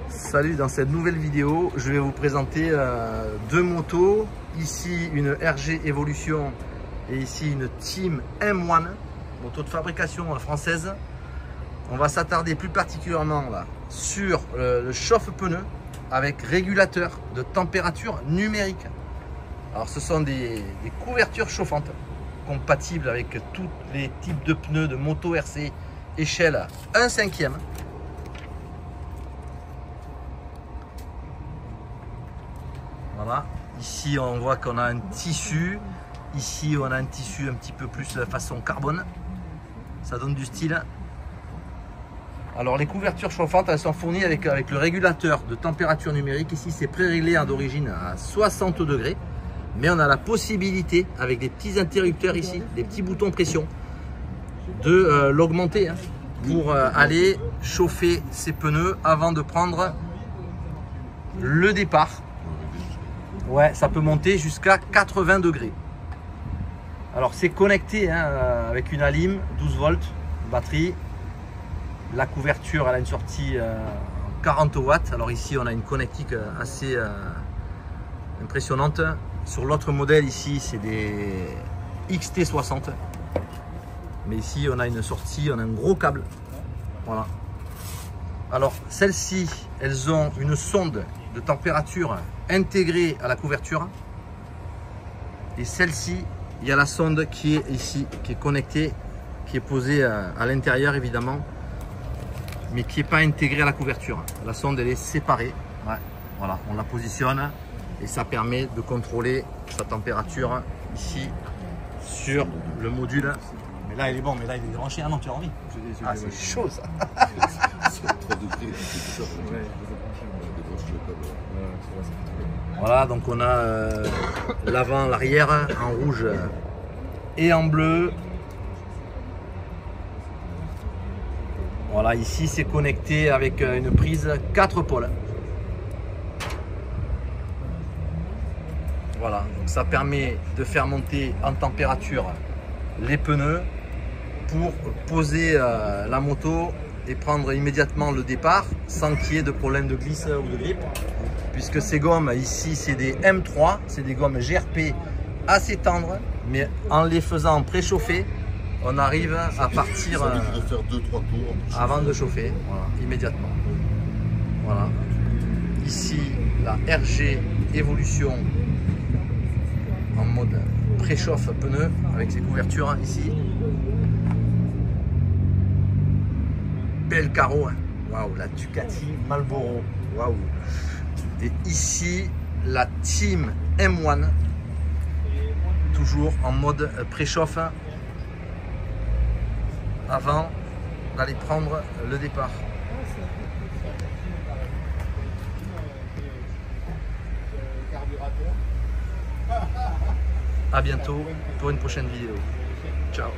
Salut, dans cette nouvelle vidéo, je vais vous présenter deux motos. Ici une RG Evolution et ici une Team M1, moto de fabrication française. On va s'attarder plus particulièrement là, sur le chauffe-pneu avec régulateur de température numérique. Alors ce sont des couvertures chauffantes compatibles avec tous les types de pneus de moto RC échelle 1/5. Voilà, ici on voit qu'on a un tissu, ici on a un tissu un petit peu plus façon carbone, ça donne du style. Alors les couvertures chauffantes, elles sont fournies avec le régulateur de température numérique. Ici c'est pré-réglé d'origine à 60 degrés, mais on a la possibilité avec des petits interrupteurs ici, des petits boutons pression, de l'augmenter pour aller chauffer ses pneus avant de prendre le départ. Ouais, ça peut monter jusqu'à 80 degrés. Alors c'est connecté avec une alim 12 volts, batterie. La couverture, elle a une sortie 40 watts. Alors ici on a une connectique assez impressionnante. Sur l'autre modèle ici c'est des XT60. Mais ici on a une sortie, on a un gros câble. Voilà. Alors celles-ci, elles ont une sonde de température intégrée à la couverture. Et celle-ci, il y a la sonde qui est ici, qui est connectée, qui est posée à l'intérieur évidemment, mais qui n'est pas intégrée à la couverture. La sonde, elle est séparée. Ouais, voilà, on la positionne et ça permet de contrôler sa température ici sur le module. Mais là, il est bon, mais là, il est branché. Ah non, tu as envie. Ah, c'est chaud ça. Voilà, donc on a l'avant, l'arrière en rouge et en bleu. Voilà, ici c'est connecté avec une prise 4 pôles. Voilà, donc ça permet de faire monter en température les pneus pour poser la moto et prendre immédiatement le départ sans qu'il y ait de problème de glisse ou de grippe, puisque ces gommes ici c'est des M3, c'est des gommes GRP assez tendres, mais en les faisant préchauffer on arrive à partir de faire 2-3 tours avant de chauffer, voilà, immédiatement. Voilà, ici la RG Evolution en mode préchauffe pneu avec ses couvertures ici. Bel carreau, waouh, la Ducati Marlboro, waouh. Et ici la Team M1, toujours en mode préchauffe avant d'aller prendre le départ. À bientôt pour une prochaine vidéo. Ciao.